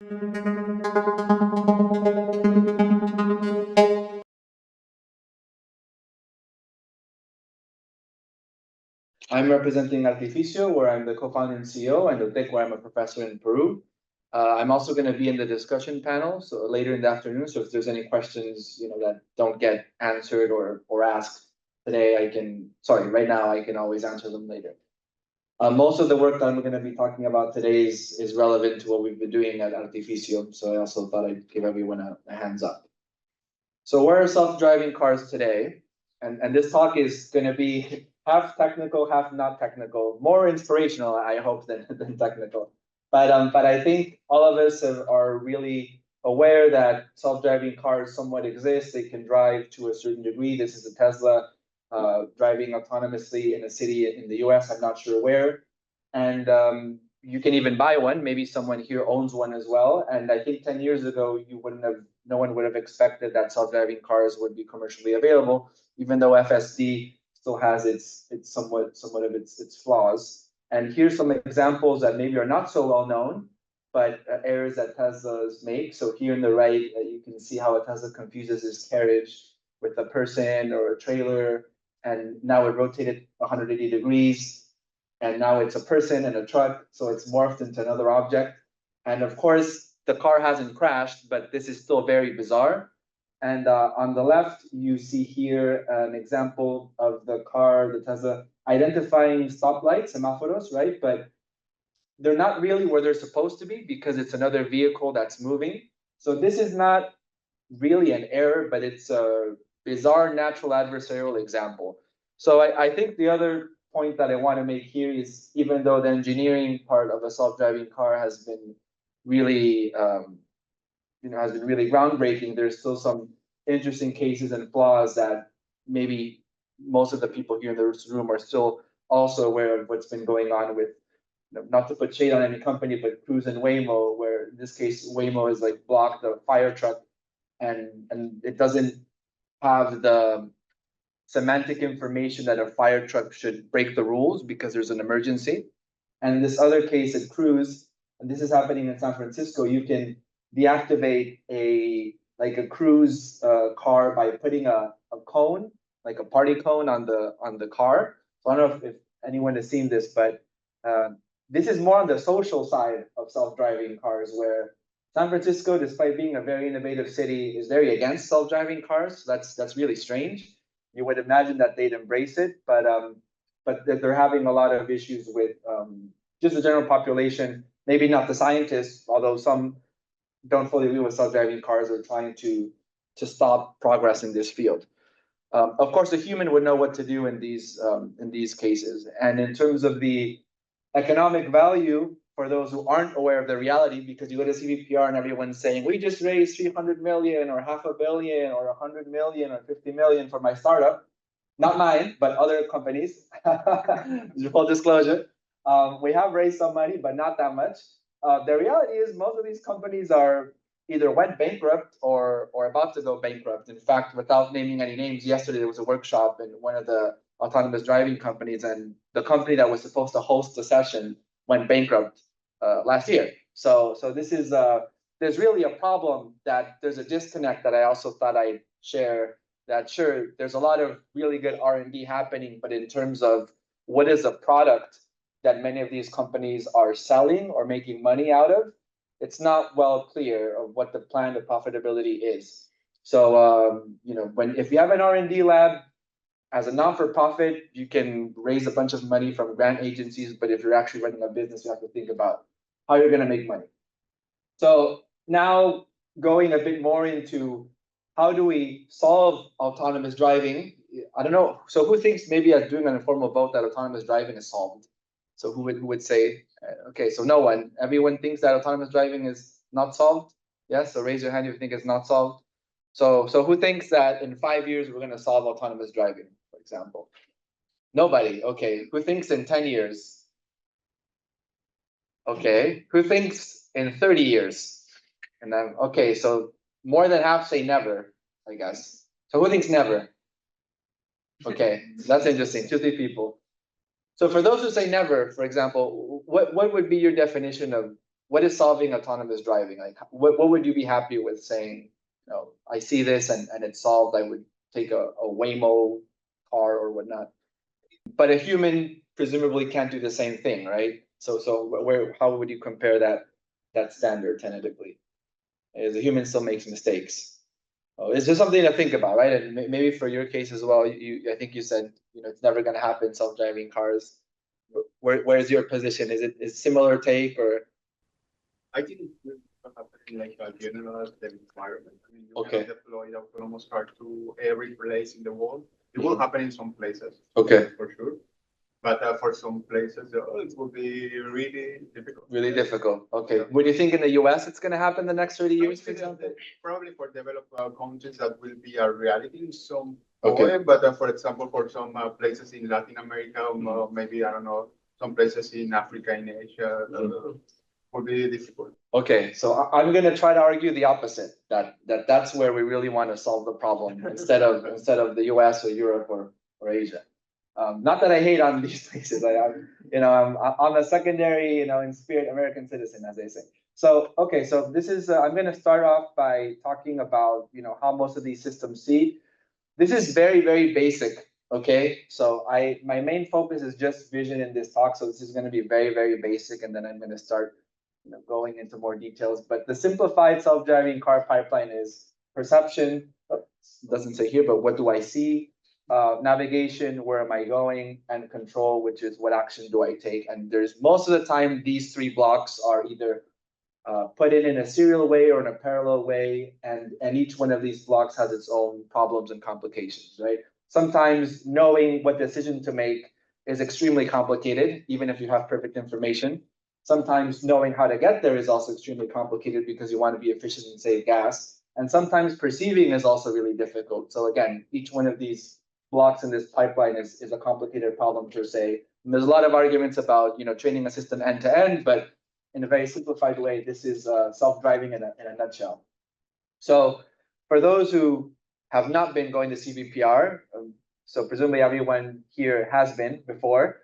I'm representing Artificio, where I'm the co-founder and CEO, and UTEC, where I'm a professor in Peru. I'm also going to be in the discussion panel, so later in the afternoon. So if there's any questions, that don't get answered or asked today, right now, I can always answer them later. Most of the work that I'm going to be talking about today is relevant to what we've been doing at Artificio. So I also thought I'd give everyone a hands up. So where are self-driving cars today? And this talk is going to be half technical, half not technical, more inspirational, I hope, than technical. But I think all of us are really aware that self-driving cars somewhat exist. They can drive to a certain degree. This is a Tesla driving autonomously in a city in the US. I'm not sure where. And you can even buy one. Maybe someone here owns one as well. And I think 10 years ago, no one would have expected that self-driving cars would be commercially available, even though FSD still has its somewhat of its flaws. And here's some examples that maybe are not so well known, but errors that Teslas make. So here on the right, you can see how a Tesla confuses its carriage with a person or a trailer, and now it rotated 180 degrees, and now it's a person and a truck, so it's morphed into another object. And of course, the car hasn't crashed, but this is still very bizarre. And on the left, you see here an example of the car, the Tesla, identifying stoplights, semáforos, right? But they're not really where they're supposed to be because it's another vehicle that's moving. So this is not really an error, but it's a bizarre natural adversarial example. So I think the other point that I want to make here is, even though the engineering part of a self-driving car has been really groundbreaking, there's still some interesting cases and flaws that maybe most of the people here in this room are still also aware of what's been going on with, not to put shade on any company, but Cruise and Waymo, where in this case, Waymo is like blocked a fire truck and it doesn't have the semantic information that a fire truck should break the rules because there's an emergency. And in this other case at Cruise, and this is happening in San Francisco, you can deactivate a Cruise car by putting a cone, like a party cone on the car. So I don't know if anyone has seen this, but this is more on the social side of self-driving cars, where San Francisco, despite being a very innovative city, is very against self-driving cars. That's really strange. You would imagine that they'd embrace it, but they're having a lot of issues with just the general population. Maybe not the scientists, although some don't fully agree with self-driving cars are trying to stop progress in this field. Of course, the human would know what to do in these cases. And in terms of the economic value, for those who aren't aware of the reality, because you go to CVPR and everyone's saying, we just raised 300 million or $500 million or 100 million or 50 million for my startup. Not mine, but other companies. Full disclosure. We have raised some money, but not that much. The reality is most of these companies are either went bankrupt or about to go bankrupt. In fact, without naming any names, yesterday there was a workshop in one of the autonomous driving companies, and the company that was supposed to host the session went bankrupt last year. So this is there's really a problem, that there's a disconnect that I also thought I'd share, that sure, there's a lot of really good R&D happening, but in terms of what is a product that many of these companies are selling or making money out of, it's not well clear of what the plan to profitability is. So if you have an R&D lab, as a non-for-profit, you can raise a bunch of money from grant agencies, but if you're actually running a business, you have to think about how you're going to make money. So now going a bit more into how do we solve autonomous driving? I don't know. So who thinks maybe doing an informal vote that autonomous driving is solved? So who would say, okay, so no one. Everyone thinks that autonomous driving is not solved? Yes, so raise your hand if you think it's not solved. So who thinks that in 5 years we're going to solve autonomous driving, for example? Nobody. Okay. Who thinks in 10 years? Okay. Who thinks in 30 years? And then, okay, so more than half say never, I guess. So who thinks never? Okay, that's interesting. 2-3 people. So for those who say never, for example, what would be your definition of what is solving autonomous driving? Like, what would you be happy with saying, you know, I see this and it's solved, I would take a Waymo car or whatnot. But a human presumably can't do the same thing, right? So how would you compare that standard tentatively? As a human still makes mistakes. Oh, it's just something to think about, right? And maybe for your case as well, I think you said, you know, it's never going to happen, self-driving cars. Where's your position? Is it similar take or? I think it will happen in like a general environment. I mean, you Okay. can deploy the autonomous car to every place in the world. It will happen in some places. Okay. For sure. But for some places, it will be really difficult. Really difficult. Okay. Would you think in the US it's going to happen the next 30 years, for example? Probably for developed countries that will be a reality in some Okay. way. But for example, for some places in Latin America, maybe, I don't know, some places in Africa, in Asia, would be difficult. Okay, so I'm going to try to argue the opposite, that's where we really want to solve the problem instead of the US or Europe or Asia. Not that I hate on these places. I'm a secondary, in spirit, American citizen, as they say. So, okay, so this is, I'm going to start off by talking about, how most of these systems see. This is very, very basic, okay? So my main focus is just vision in this talk. So this is going to be very, very basic, and then I'm going to start, going into more details. But the simplified self-driving car pipeline is perception, doesn't say here, but what do I see? Navigation, where am I going, and control, which is what action do I take. And there's most of the time these three blocks are either put in a serial way or in a parallel way, and each one of these blocks has its own problems and complications, right? Sometimes knowing what decision to make is extremely complicated, even if you have perfect information. Sometimes knowing how to get there is also extremely complicated because you want to be efficient and save gas. And sometimes perceiving is also really difficult. So again, each one of these blocks in this pipeline is a complicated problem per se. And there's a lot of arguments about training a system end to end, but in a very simplified way, this is self-driving in a nutshell. So for those who have not been going to CVPR, so presumably everyone here has been before,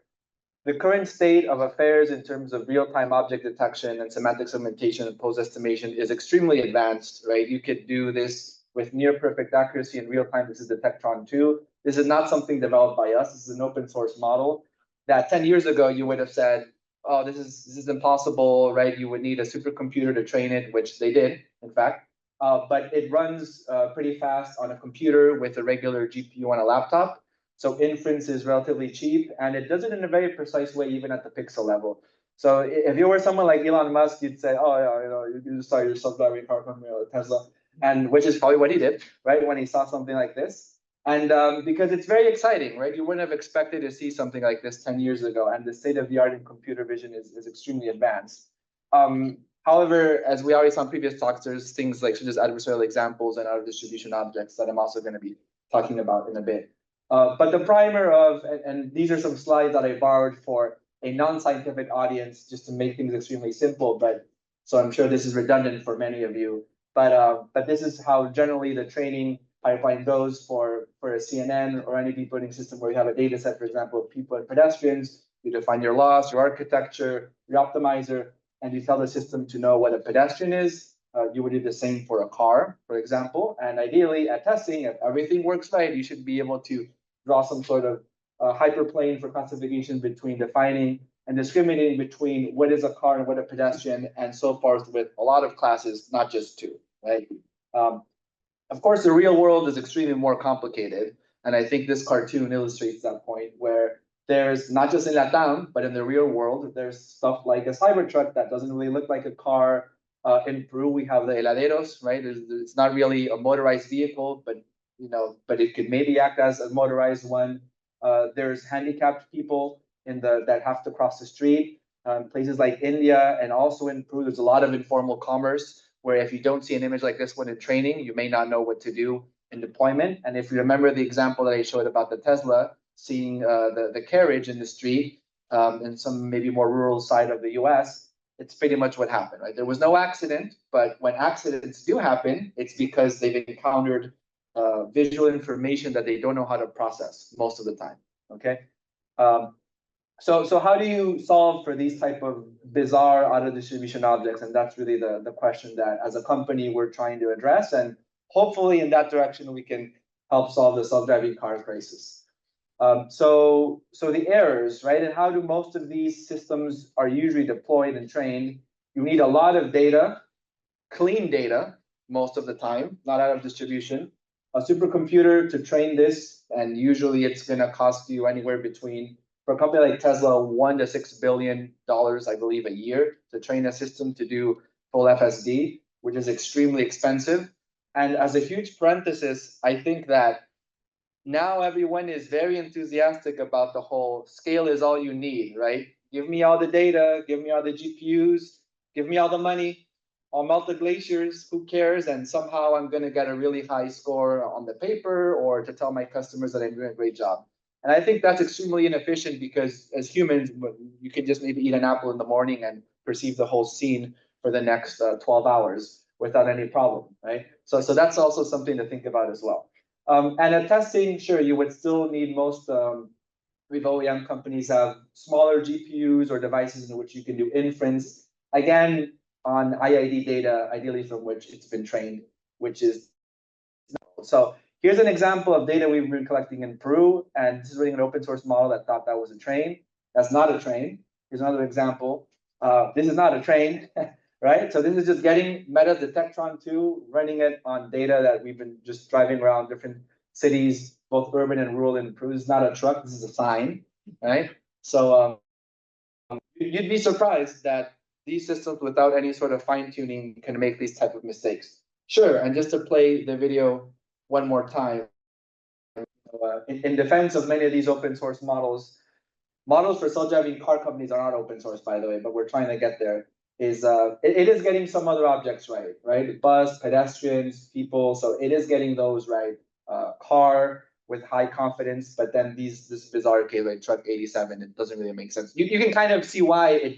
the current state of affairs in terms of real-time object detection and semantic segmentation and pose estimation is extremely advanced, right? You could do this with near perfect accuracy in real time. This is the Tectron 2. This is not something developed by us. This is an open source model that 10 years ago you would have said, oh, this is impossible, right? You would need a supercomputer to train it, which they did, in fact. But it runs pretty fast on a computer with a regular GPU on a laptop. So inference is relatively cheap, and it does it in a very precise way, even at the pixel level. So if you were someone like Elon Musk, you'd say, oh, yeah, you just saw your self-driving car from Tesla, and which is probably what he did, right? When he saw something like this. And because it's very exciting, right? You wouldn't have expected to see something like this 10 years ago, and the state of the art in computer vision is extremely advanced. However, as we already saw in previous talks, there's things like such as adversarial examples and out-of-distribution objects that I'm also going to be talking about in a bit. But the primer of, and these are some slides that I borrowed for a non-scientific audience, just to make things extremely simple, but so I'm sure this is redundant for many of you. But this is how generally the training pipeline goes for a CNN or any deep learning system where you have a data set, for example, of people and pedestrians. You define your loss, your architecture, your optimizer, and you tell the system to know what a pedestrian is. You would do the same for a car, for example. And ideally, at testing, if everything works right, you should be able to draw some sort of hyperplane for classification between defining and discriminating between what is a car and what a pedestrian, and so forth with a lot of classes, not just two, right? Of course, the real world is extremely more complicated. And I think this cartoon illustrates that point, where there's not just in Latam, but in the real world, there's stuff like a Cybertruck that doesn't really look like a car. In Peru, we have the heladeros, right? It's not really a motorized vehicle, but it could maybe act as a motorized one. There's handicapped people that have to cross the street. Places like India and also in Peru, there's a lot of informal commerce where if you don't see an image like this one in training, you may not know what to do in deployment. And if you remember the example that I showed about the Tesla, seeing the carriage in the street in some maybe more rural side of the US, it's pretty much what happened, right? There was no accident, but when accidents do happen, it's because they've encountered visual information that they don't know how to process most of the time, okay? So how do you solve for these type of bizarre auto distribution objects? And that's really the question that as a company we're trying to address. And hopefully in that direction we can help solve the self-driving car crisis. So the errors, right? And how do most of these systems are usually deployed and trained? You need a lot of data, clean data most of the time, not out of distribution. A supercomputer to train this, and usually it's going to cost you anywhere between, for a company like Tesla, $1 to $6 billion, I believe, a year to train a system to do full FSD, which is extremely expensive. And as a huge parenthesis, I think that now everyone is very enthusiastic about the whole scale is all you need, right? Give me all the data, give me all the GPUs, give me all the money. I'll melt the glaciers, who cares? And somehow I'm going to get a really high score on the paper or to tell my customers that I'm doing a great job. And I think that's extremely inefficient because as humans, you can just maybe eat an apple in the morning and perceive the whole scene for the next 12 hours without any problem, right? So that's also something to think about as well. And at testing, sure, you would still need most with OEM companies have smaller GPUs or devices in which you can do inference. Again, on IID data, ideally from which it's been trained, which is so. Here's an example of data we've been collecting in Peru, and this is running an open source model that thought that was a train. That's not a train. Here's another example. This is not a train, right? So this is just getting Meta's Detectron 2, running it on data that we've been just driving around different cities, both urban and rural in Peru. This is not a truck, this is a sign, right? So you'd be surprised that these systems without any sort of fine tuning can make these type of mistakes. Sure, and just to play the video one more time, in defense of many of these open source models for self-driving car companies are not open source, by the way, but we're trying to get there, is it is getting some other objects right? Bus, pedestrians, people, so it is getting those right. Car with high confidence, but then this bizarre case like truck 87, it doesn't really make sense. You can kind of see why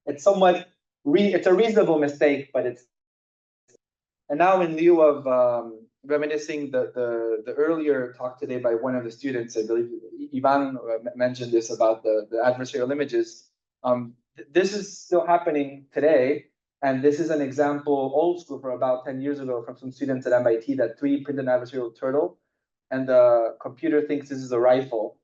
it's somewhat it's a reasonable mistake, but it's. And now in lieu of reminiscing the earlier talk today by one of the students, I believe Ivan mentioned this about the adversarial images. This is still happening today. And this is an example, old school, from about 10 years ago from some students at MIT that 3D printed an adversarial turtle. And the computer thinks this is a rifle.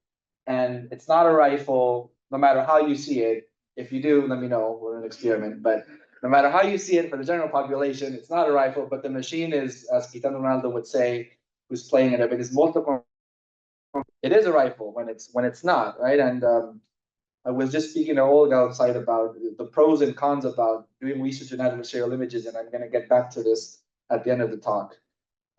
And it's not a rifle, no matter how you see it. If you do, let me know, we're an experiment. But no matter how you see it for the general population, it's not a rifle, but the machine is, as Kitano Ronaldo would say, who's playing it, it is multiple. It is a rifle when it's not, right? And I was just speaking to Olga outside about the pros and cons about doing research in adversarial images, and I'm going to get back to this at the end of the talk.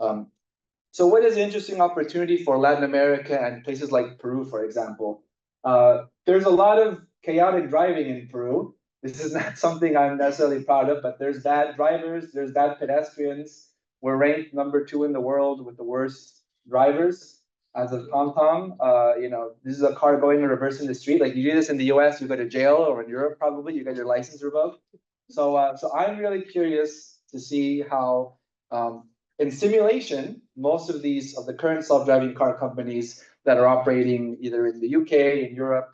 So what is an interesting opportunity for Latin America and places like Peru, for example? There's a lot of chaotic driving in Peru. This is not something I'm necessarily proud of, but there's bad drivers, there's bad pedestrians. We're ranked #2 in the world with the worst drivers. As of TomTom, this is a car going in reverse in the street. Like you do this in the US, you go to jail, or in Europe probably, you get your license revoked. So I'm really curious to see how in simulation, most of the current self-driving car companies that are operating either in the UK, in Europe,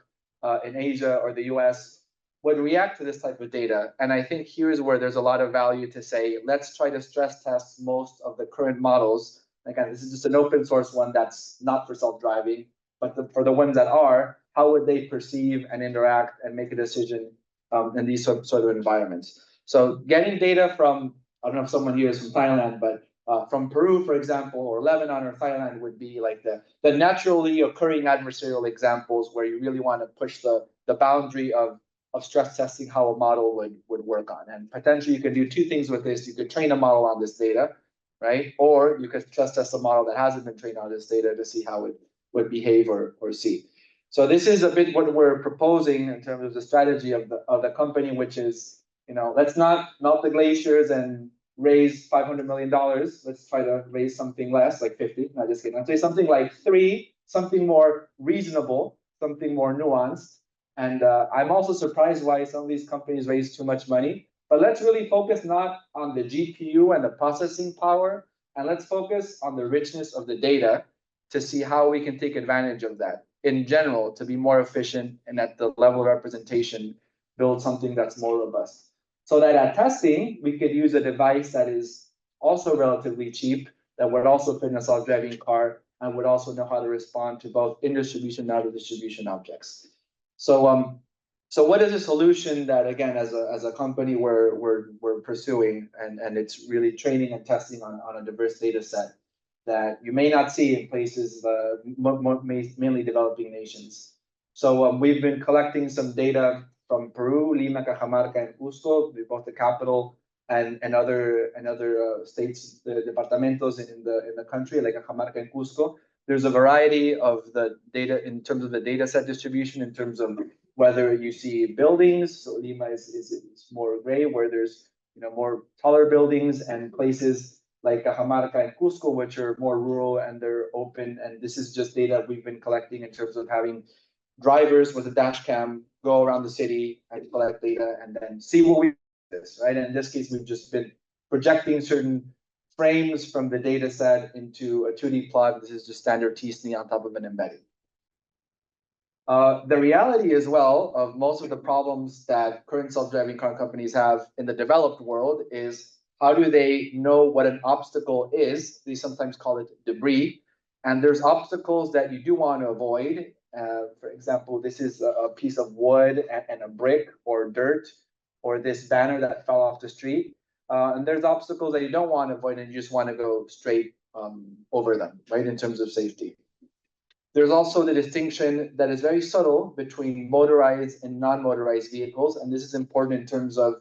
in Asia, or the US would react to this type of data. And I think here's where there's a lot of value to say, let's try to stress test most of the current models. Again, this is just an open source one that's not for self-driving, but for the ones that are, how would they perceive and interact and make a decision in these sort of environments? So getting data from, I don't know if someone here is from Thailand, but from Peru, for example, or Lebanon or Thailand would be like the naturally occurring adversarial examples where you really want to push the boundary of stress testing how a model would work on. And potentially you could do two things with this. You could train a model on this data, right? Or you could stress test a model that hasn't been trained on this data to see how it would behave or see. So this is a bit what we're proposing in terms of the strategy of the company, which is, let's not melt the glaciers and raise $500 million. Let's try to raise something less, like 50. Not just kidding. I'd say something like 3, something more reasonable, something more nuanced. And I'm also surprised why some of these companies raise too much money. But let's really focus not on the GPU and the processing power, and let's focus on the richness of the data to see how we can take advantage of that. in general, to be more efficient and at the level of representation, build something that's more robust. So that at testing, we could use a device that is also relatively cheap, that would also fit in a self-driving car and would also know how to respond to both in distribution and out of distribution objects. So what is a solution that, again, as a company we're pursuing, and it's really training and testing on a diverse data set that you may not see in places, mainly developing nations. So we've been collecting some data from Peru, Lima, Cajamarca, and Cusco, both the capital and other states, the departamentos in the country, like Cajamarca and Cusco. There's a variety of the data in terms of the data set distribution, in terms of whether you see buildings. So Lima is more gray, where there's more taller buildings, and places like Cajamarca and Cusco, which are more rural and they're open. And this is just data we've been collecting in terms of having drivers with a dash cam go around the city and collect data and then see what we this, right? And in this case, we've just been projecting certain frames from the data set into a 2D plot. This is just standard t-SNE on top of an embedding. The reality as well of most of the problems that current self-driving car companies have in the developed world is, how do they know what an obstacle is? They sometimes call it debris. And there's obstacles that you do want to avoid. For example, this is a piece of wood and a brick or dirt, or this banner that fell off the street. And there's obstacles that you don't want to avoid and you just want to go straight over them, right, in terms of safety. There's also the distinction that is very subtle between motorized and non-motorized vehicles. And this is important in terms of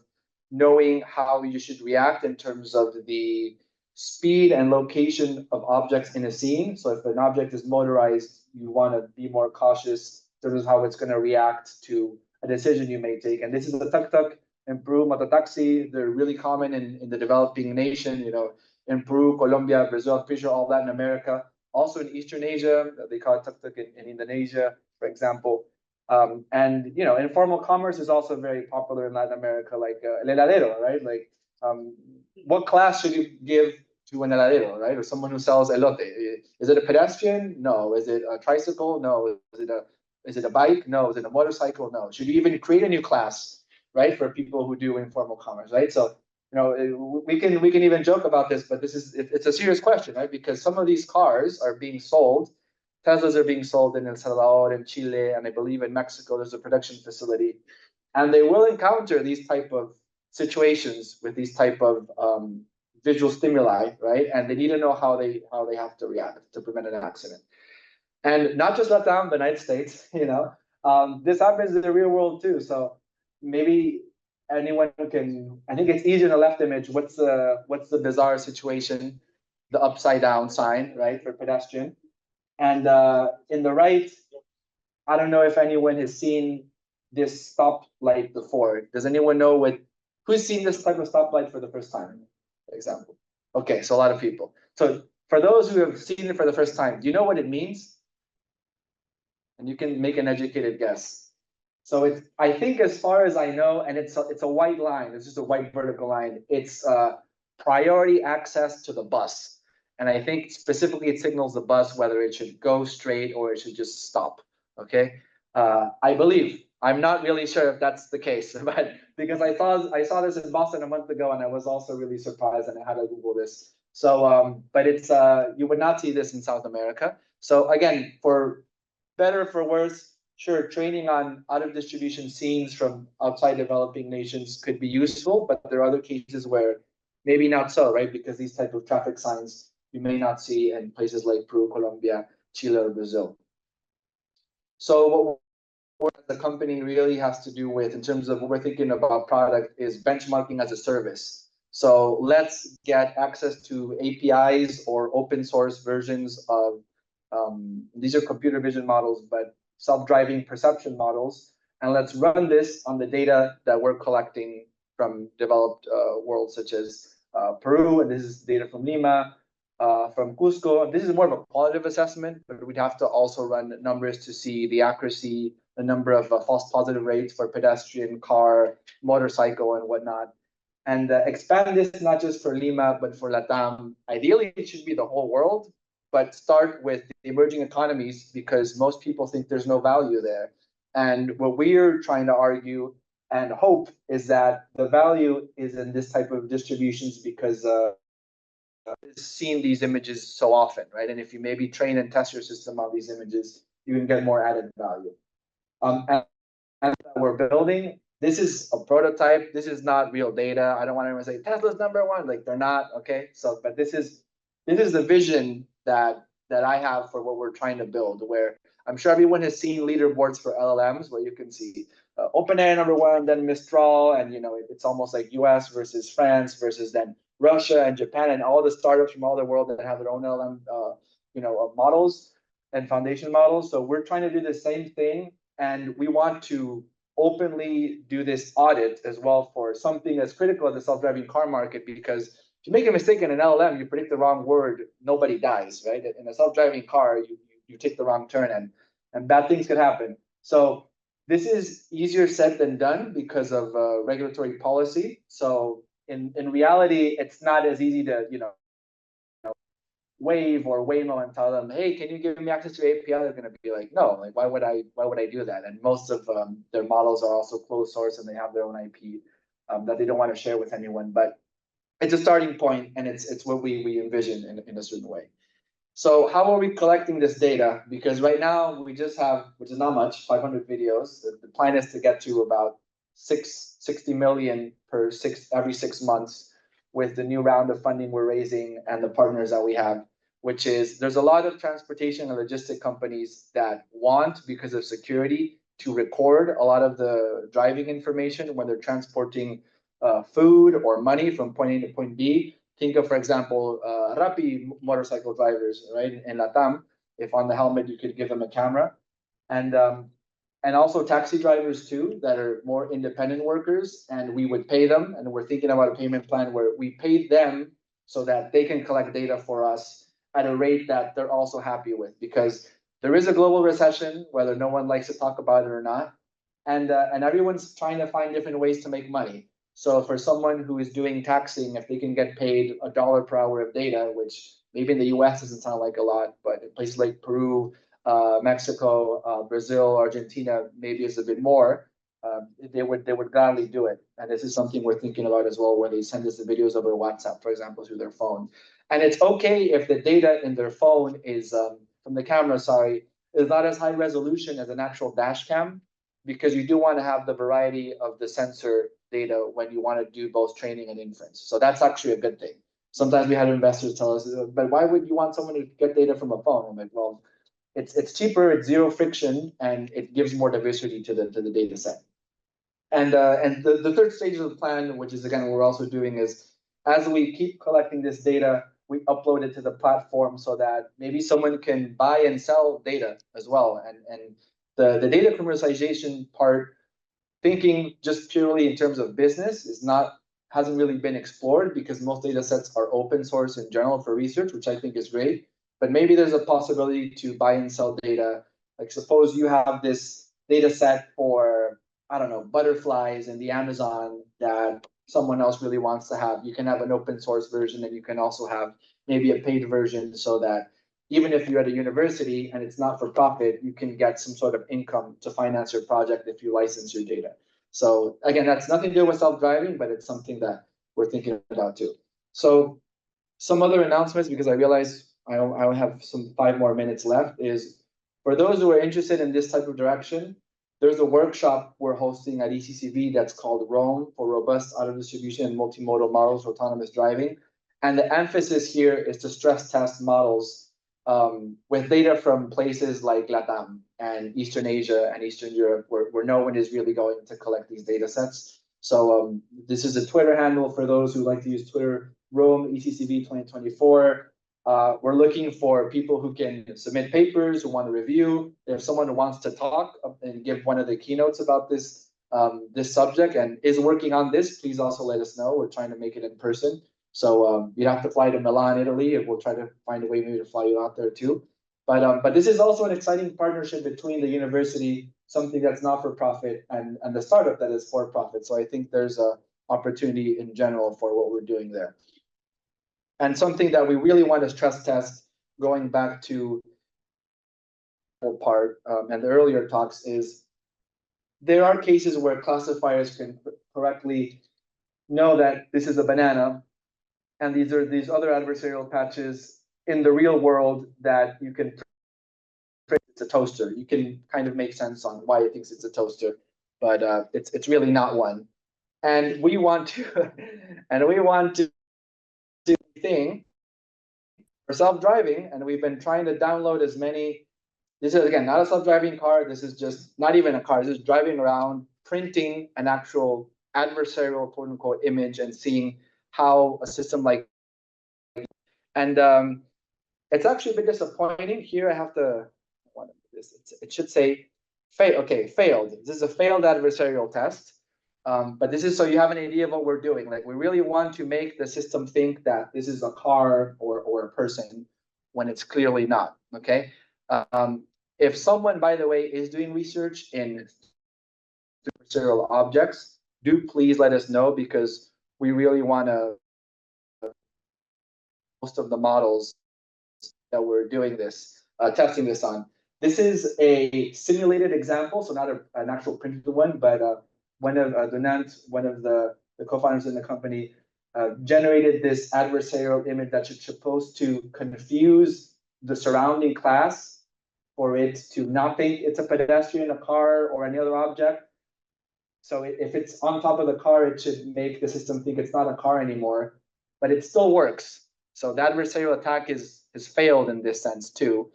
knowing how you should react in terms of the speed and location of objects in a scene. So if an object is motorized, you want to be more cautious in terms of how it's going to react to a decision you may take. And this is a tuk-tuk in Peru, mototaxi. They're really common in the developing nation, in Peru, Colombia, Brazil, Artificio, all Latin America. Also in Eastern Asia, they call it tuk-tuk in Indonesia, for example. And informal commerce is also very popular in Latin America, like el heladero, right? Like, what class should you give to an heladero, right? Or someone who sells elote? Is it a pedestrian? No. Is it a tricycle? No. Is it a bike? No. Is it a motorcycle? No. Should you even create a new class, right, for people who do informal commerce, right? So we can even joke about this, but it's a serious question, right? Because some of these cars are being sold. Teslas are being sold in El Salvador, in Chile, and I believe in Mexico. There's a production facility, and they will encounter these type of situations with these type of visual stimuli, right? And they need to know how they have to react to prevent an accident. And not just Latam, the United States, this happens in the real world too. So maybe anyone can. I think it's easier in the left image. What's the bizarre situation? The upside down sign, right, for pedestrian. And in the right, I don't know if anyone has seen this stoplight before. Does anyone know who's seen this type of stoplight for the first time, for example? Okay, so a lot of people. So for those who have seen it for the first time, do you know what it means? And you can make an educated guess. So I think as far as I know, and it's a white line, it's just a white vertical line. It's priority access to the bus. And I think specifically it signals the bus whether it should go straight or it should just stop, okay? I believe, I'm not really sure if that's the case, but because I saw this in Boston a month ago and I was also really surprised and I had to Google this. So, but it's, you would not see this in South America. So again, for better or for worse, sure, training on out of distribution scenes from outside developing nations could be useful, but there are other cases where maybe not so, right? Because these type of traffic signs you may not see in places like Peru, Colombia, Chile, or Brazil. So what the company really has to do with, in terms of what we're thinking about product, is benchmarking as a service. So let's get access to APIs or open source versions of, these are computer vision models, but self-driving perception models. And let's run this on the data that we're collecting from developed worlds such as Peru, and this is data from Lima, from Cusco. This is more of a qualitative assessment, but we'd have to also run numbers to see the accuracy, the number of false positive rates for pedestrian, car, motorcycle, and whatnot. And expand this not just for Lima, but for Latam. Ideally, it should be the whole world, but start with the emerging economies because most people think there's no value there. And what we're trying to argue and hope is that the value is in this type of distributions because seeing these images so often, right? And if you maybe train and test your system on these images, you can get more added value. And we're building, this is a prototype. This is not real data. I don't want anyone to say Tesla's #1, like they're not, okay? So, but this is the vision that I have for what we're trying to build, where I'm sure everyone has seen leaderboards for LLMs where you can see OpenAI #1, then Mistral, and it's almost like US versus France versus then Russia and Japan and all the startups from all the world that have their own LLM, models and foundation models. So we're trying to do the same thing, and we want to openly do this audit as well for something that's critical in the self-driving car market, because if you make a mistake in an LLM, you predict the wrong word, nobody dies, right? In a self-driving car, you take the wrong turn and bad things could happen. So this is easier said than done because of regulatory policy. So in reality, it's not as easy to, Wave or Waymo and tell them, hey, can you give me access to your API? They're going to be like, no, like why would I do that? And most of their models are also closed source and they have their own IP that they don't want to share with anyone. But it's a starting point, and it's what we envision in a certain way. So how are we collecting this data? Because right now we just have, which is not much, 500 videos. The plan is to get to about 60 million every 6 months with the new round of funding we're raising and the partners that we have, which is there's a lot of transportation and logistic companies that want, because of security, to record a lot of the driving information when they're transporting food or money from point A to point B. Think of, for example, Rappi motorcycle drivers, right? In Latam, if on the helmet you could give them a camera, and also taxi drivers too that are more independent workers, and we would pay them. And we're thinking about a payment plan where we pay them so that they can collect data for us at a rate that they're also happy with, because there is a global recession, whether no one likes to talk about it or not, and everyone's trying to find different ways to make money. So for someone who is doing taxing, if they can get paid $1 per hour of data, which maybe in the US doesn't sound like a lot, but in places like Peru, Mexico, Brazil, Argentina, maybe is a bit more, they would gladly do it. And this is something we're thinking about as well, where they send us the videos over WhatsApp, for example, through their phone. And it's okay if the data in their phone is, from the camera, is not as high resolution as an actual dash cam, because you do want to have the variety of the sensor data when you want to do both training and inference. So that's actually a good thing. Sometimes we had investors tell us, but why would you want someone to get data from a phone? I'm like, well, it's cheaper, it's zero friction, and it gives more diversity to the data set. And the third stage of the plan, which is again what we're also doing, is as we keep collecting this data, we upload it to the platform so that maybe someone can buy and sell data as well. And the data commercialization part, thinking just purely in terms of business, hasn't really been explored, because most data sets are open source in general for research, which I think is great. But maybe there's a possibility to buy and sell data. Like suppose you have this data set for, I don't know, butterflies in the Amazon that someone else really wants to have. You can have an open source version, and you can also have maybe a paid version, so that even if you're at a university and it's not for profit, you can get some sort of income to finance your project if you license your data. So again, that's nothing to do with self-driving, but it's something that we're thinking about too. So some other announcements, because I realize I only have 5 more minutes left, is for those who are interested in this type of direction, there's a workshop we're hosting at ECCV that's called ROAM, for Robust Auto Distribution and Multimodal Models for Autonomous Driving. And the emphasis here is to stress test models with data from places like Latam and Eastern Asia and Eastern Europe, where no one is really going to collect these data sets. So this is a Twitter handle for those who like to use Twitter, ROAM ECCV 2024. We're looking for people who can submit papers, who want to review. If someone who wants to talk and give one of the keynotes about this subject and is working on this, please also let us know. We're trying to make it in person. So you'd have to fly to Milan, Italy, and we'll try to find a way maybe to fly you out there too. But this is also an exciting partnership between the university, something that's not for profit, and the startup that is for profit. So I think there's a opportunity in general for what we're doing there. And something that we really want to stress test, going back to part and the earlier talks is there are cases where classifiers can correctly know that this is a banana, and these are these other adversarial patches in the real world that you can print it's a toaster. You can kind of make sense on why it thinks it's a toaster, but it's really not one. And we want to do thing for self-driving, and we've been trying to download as many. This is again not a self-driving car. This is just not even a car. This is driving around, printing an actual adversarial quote unquote image and seeing how a system like, and it's actually a bit disappointing. Here I have to, it should say fail. Okay, failed. This is a failed adversarial test. But this is so you have an idea of what we're doing. Like we really want to make the system think that this is a car or a person when it's clearly not. Okay. If someone, by the way, is doing research in adversarial objects, do please let us know, because we really want to most of the models that we're doing this, testing this on. This is a simulated example, so not an actual printed one, but one of one of the co-founders in the company, generated this adversarial image that is supposed to confuse the surrounding class for it to not think it's a pedestrian, a car, or any other object. So if it's on top of the car, it should make the system think it's not a car anymore, but it still works. So the adversarial attack is failed in this sense too.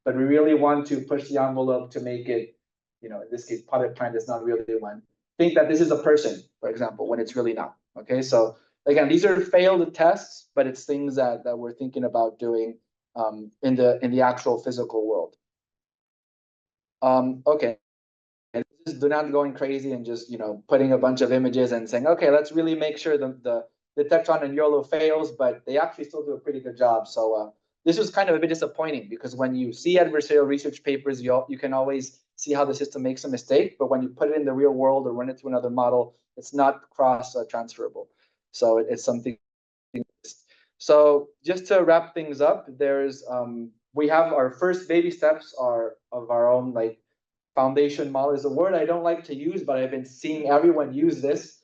But we really want to push the envelope to make it, in this case, product kind is not really one. Think that this is a person, for example, when it's really not. Okay, so again, these are failed tests, but it's things that we're thinking about doing in the actual physical world. Okay, and this is do not going crazy and just putting a bunch of images and saying, okay, let's really make sure the Tectron and YOLO fails, but they actually still do a pretty good job. So this was kind of a bit disappointing, because when you see adversarial research papers, you can always see how the system makes a mistake, but when you put it in the real world or run it through another model, it's not cross transferable. So it's something. So just to wrap things up, there's we have our first baby steps are of our own, like foundation model is a word I don't like to use, but I've been seeing everyone use this.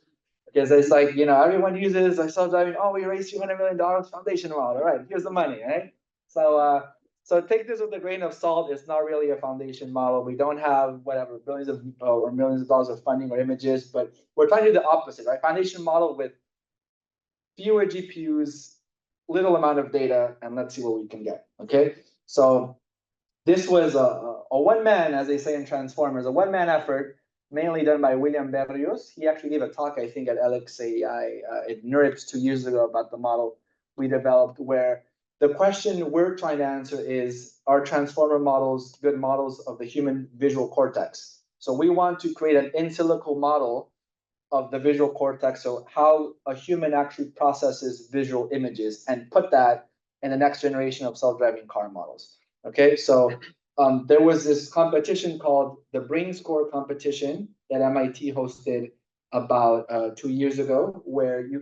Because it's like, everyone uses self-driving. Oh, we raised $200 million foundation model. All right, here's the money, right? So, so take this with a grain of salt. It's not really a foundation model. We don't have whatever billions of or millions of dollars of funding or images, but we're trying to do the opposite, right? Foundation model with fewer GPUs, little amount of data, and let's see what we can get. Okay, so this was a one-man, as they say in Transformers, a one-man effort, mainly done by William Berrios. He actually gave a talk, I think, at LXAI at NeurIPS 2 years ago about the model we developed, where the question we're trying to answer is, are transformer models good models of the human visual cortex? So we want to create an in silico model of the visual cortex, so how a human actually processes visual images, and put that in the next generation of self-driving car models. Okay, so there was this competition called the Brain Score competition that MIT hosted about 2 years ago, where you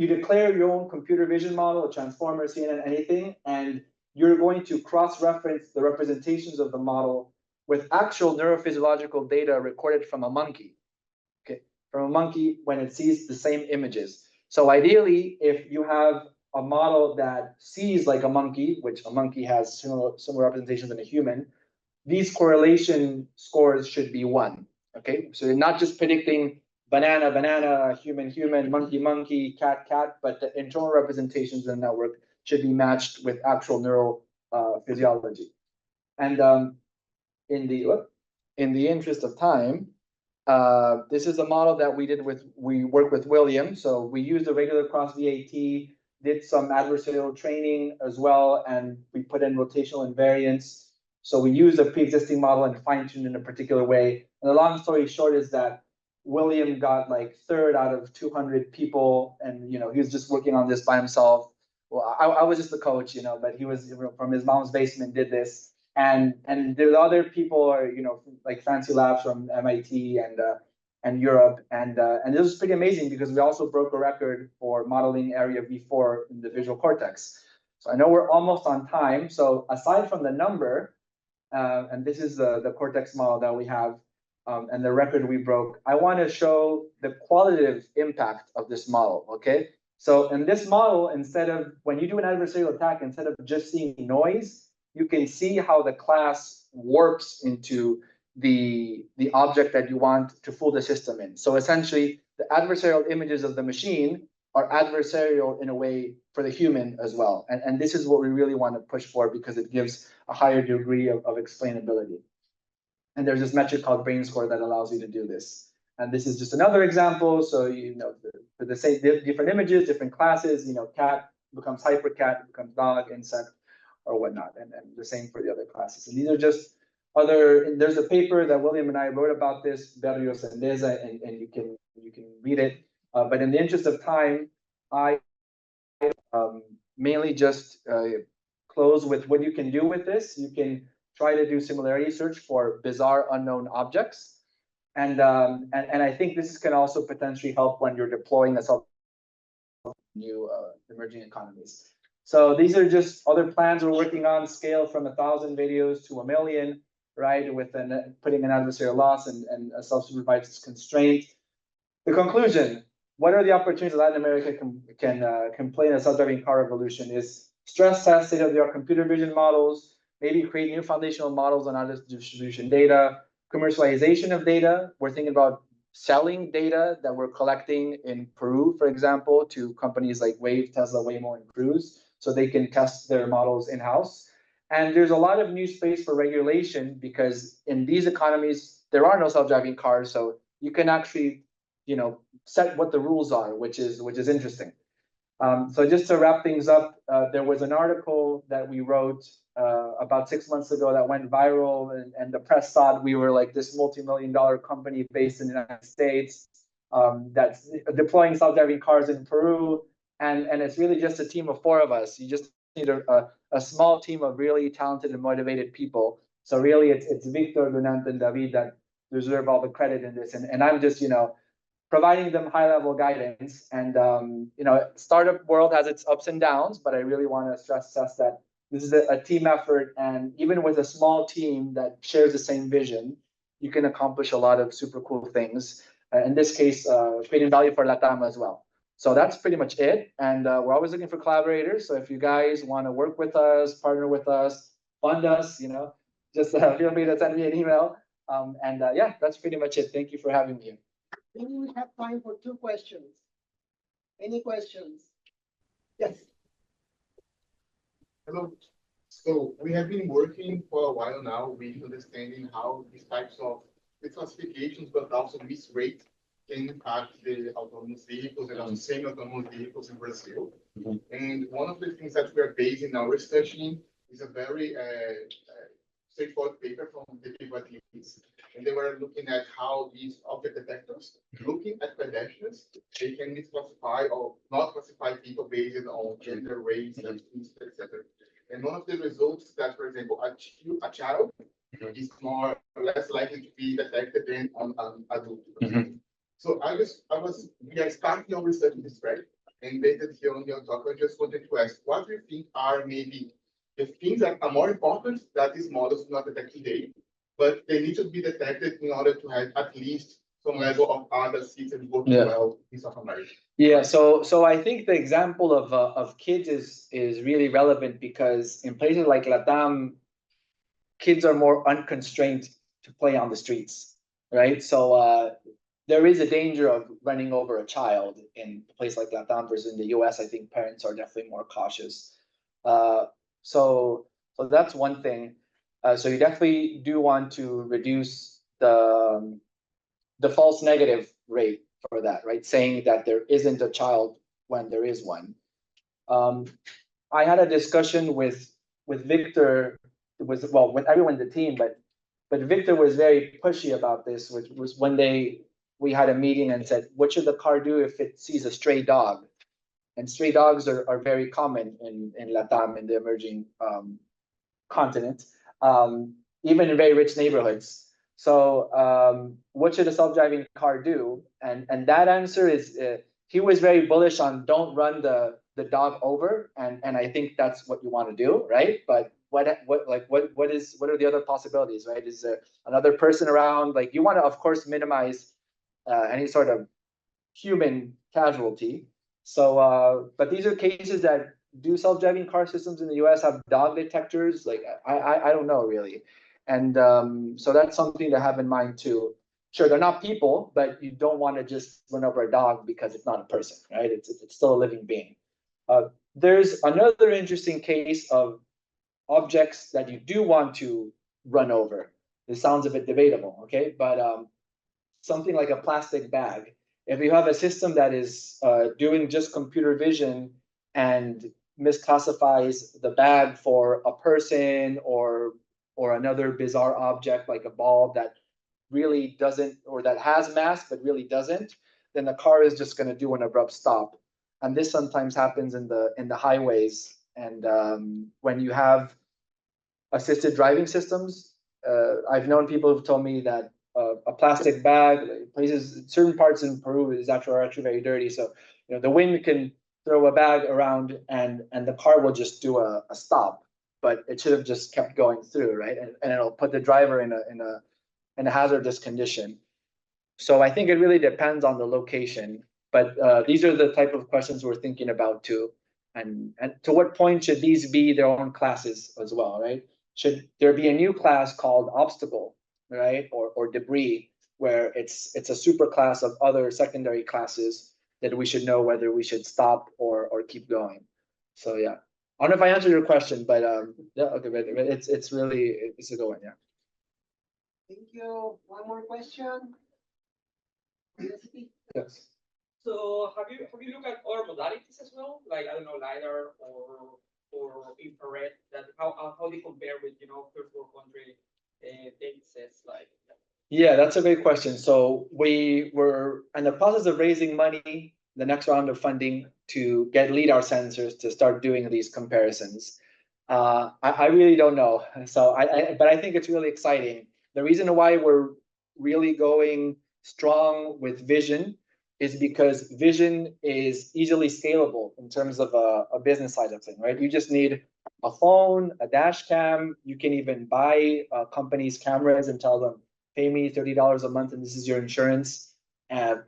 declare your own computer vision model, a transformer, CNN, anything, and you're going to cross-reference the representations of the model with actual neurophysiological data recorded from a monkey. Okay, from a monkey when it sees the same images. So ideally, if you have a model that sees like a monkey, which a monkey has similar representations than a human, these correlation scores should be 1. Okay, so you're not just predicting banana, banana, human, human, monkey, monkey, cat, cat, but the internal representations in the network should be matched with actual neural physiology. And in the interest of time, this is a model that we work with William. So we used a regular cross VAT, did some adversarial training as well, and we put in rotational invariance. So we used a pre-existing model and fine-tuned in a particular way. And the long story short is that William got like 3rd out of 200 people, and he was just working on this by himself. Well, I was just the coach, but he was from his mom's basement, did this. And there's other people, like fancy labs from MIT and Europe, and this was pretty amazing because we also broke a record for modeling area V4 in the visual cortex. So I know we're almost on time. So aside from the number, and this is the Cortex model that we have, and the record we broke, I want to show the qualitative impact of this model, okay? So in this model, instead of, when you do an adversarial attack, instead of just seeing noise, you can see how the class warps into the object that you want to fool the system in. So essentially, the adversarial images of the machine are adversarial in a way for the human as well. And this is what we really want to push for, because it gives a higher degree of explainability. And there's this metric called brain score that allows you to do this. And this is just another example. So, for the same different images, different classes, cat becomes hypercat, becomes dog, insect, or whatnot. And the same for the other classes. And these are just there's a paper that William and I wrote about this, Berrios and Deza, and you can read it. But in the interest of time, I mainly just close with what you can do with this. You can try to do similarity search for bizarre unknown objects. And I think this can also potentially help when you're deploying a new emerging economies. So these are just other plans we're working on, scale from 1,000 videos to 1 million, right? With putting an adversarial loss and a self-supervised constraint. The conclusion: what are the opportunities Latin America can play in a self-driving car revolution is stress test state-of-the-art computer vision models, maybe create new foundational models on how distribution data, commercialization of data. We're thinking about selling data that we're collecting in Peru, for example, to companies like Wave, Tesla, Waymo, and Cruise, so they can test their models in-house. And there's a lot of new space for regulation, because in these economies, there are no self-driving cars, so you can actually set what the rules are, which is interesting. So just to wrap things up, there was an article that we wrote about 6 months ago that went viral, and the press thought we were like this multi-million-dollar company based in the United States that's deploying self-driving cars in Peru, and it's really just a team of 4 of us. You just need a small team of really talented and motivated people. So really, it's Victor, Lunant, and David that deserve all the credit in this, and I'm just providing them high-level guidance. And startup world has its ups and downs, but I really want to stress test that this is a team effort, and even with a small team that shares the same vision, you can accomplish a lot of super cool things. In this case, creating value for LATAM as well. So that's pretty much it. And we're always looking for collaborators. So if you guys want to work with us, partner with us, fund us, just feel free to send me an email. Yeah, that's pretty much it. Thank you for having me. Maybe we have time for 2 questions. Any questions? Yes. Hello. So we have been working for a while now with understanding how these types of classifications, but also misrate, can impact the autonomous vehicles and also semi-autonomous vehicles in Brazil. Mm-hmm. And one of the things that we are basing our research in is a very straightforward paper from the people at LatinX. And they were looking at how these object detectors, looking at pedestrians, they can misclassify or not classify people based on gender, race, etc. And one of the results is that, for example, a child is less likely to be detected than an adult. Mm-hmm. So we are starting our research in this track, and based here on your talk, I just wanted to ask, what do you think are maybe the things that are more important that these models do not detect today, but they need to be detected in order to have at least some level of other systems working well in South America? Yeah, so I think the example of kids is really relevant, because in places like LATAM, kids are more unconstrained to play on the streets, right? So there is a danger of running over a child in a place like LATAM versus in the US. I think parents are definitely more cautious. So that's one thing. So you definitely do want to reduce the false negative rate for that, right? Saying that there isn't a child when there is one. I had a discussion with Victor, with everyone in the team, but Victor was very pushy about this, which was one day we had a meeting and said, what should the car do if it sees a stray dog? And stray dogs are very common in LATAM, in the emerging continent, even in very rich neighborhoods. So what should a self-driving car do? And that answer is, he was very bullish on don't run the the dog over, and I think that's what you want to do, right? But what are the other possibilities, right? Is there another person around? Like, you want to, of course, minimize any sort of human casualty. So, but these are cases that do self-driving car systems in the US have dog detectors? Like, I don't know really. And so that's something to have in mind too. Sure, they're not people, but you don't want to just run over a dog because it's not a person, right? It's still a living being. There's another interesting case of objects that you do want to run over. This sounds a bit debatable, okay? But something like a plastic bag. If you have a system that is doing just computer vision and misclassifies the bag for a person or another bizarre object like a ball that really doesn't, or that has mass but really doesn't, then the car is just going to do an abrupt stop. And this sometimes happens in the highways. And when you have assisted driving systems, I've known people who've told me that a plastic bag, places, certain parts in Peru are actually very dirty. So, the wind can throw a bag around and the car will just do a stop, but it should have just kept going through, right? And it'll put the driver in a hazardous condition. So I think it really depends on the location, but these are the type of questions we're thinking about too. And to what point should these be their own classes as well, right? Should there be a new class called obstacle, right? Or debris, where it's a super class of other secondary classes that we should know whether we should stop or keep going. So yeah, I don't know if I answered your question, but yeah, okay, but it's really, it's a good one, yeah. Thank you. One more question. Yes. So have you looked at other modalities as well? Like, I don't know, LiDAR or infrared, that how they compare with, first world country data sets like that? Yeah, that's a great question. So we were in the process of raising money, the next round of funding, to get LiDAR sensors to start doing these comparisons. I really don't know. So but I think it's really exciting. The reason why we're really going strong with vision is because vision is easily scalable in terms of a business side of thing, right? You just need a phone, a dash cam. You can even buy companies' cameras and tell them, pay me $30 a month and this is your insurance. And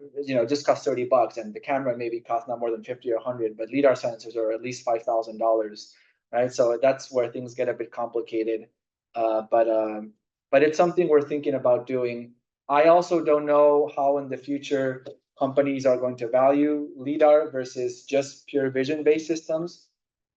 just cost $30, and the camera maybe costs not more than 50 or 100, but LiDAR sensors are at least $5,000, right? So that's where things get a bit complicated. But it's something we're thinking about doing. I also don't know how in the future companies are going to value LiDAR versus just pure vision-based systems.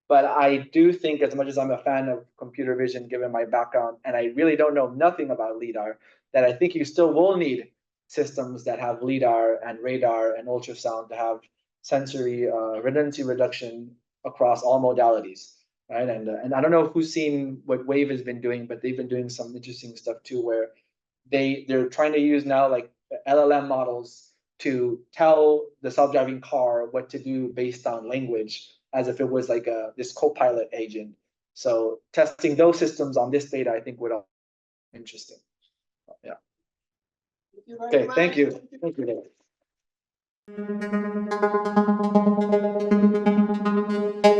But I do think, as much as I'm a fan of computer vision, given my background, and I really don't know nothing about LiDAR, that I think you still will need systems that have LiDAR and radar and ultrasound to have sensory redundancy reduction across all modalities, right? And I don't know who's seen what Wave has been doing, but they've been doing some interesting stuff too, where they're trying to use now like LLM models to tell the self-driving car what to do based on language, as if it was like this co-pilot agent. So testing those systems on this data, I think would be interesting. Yeah. Thank you very Okay, much. thank you. Thank you, Dave.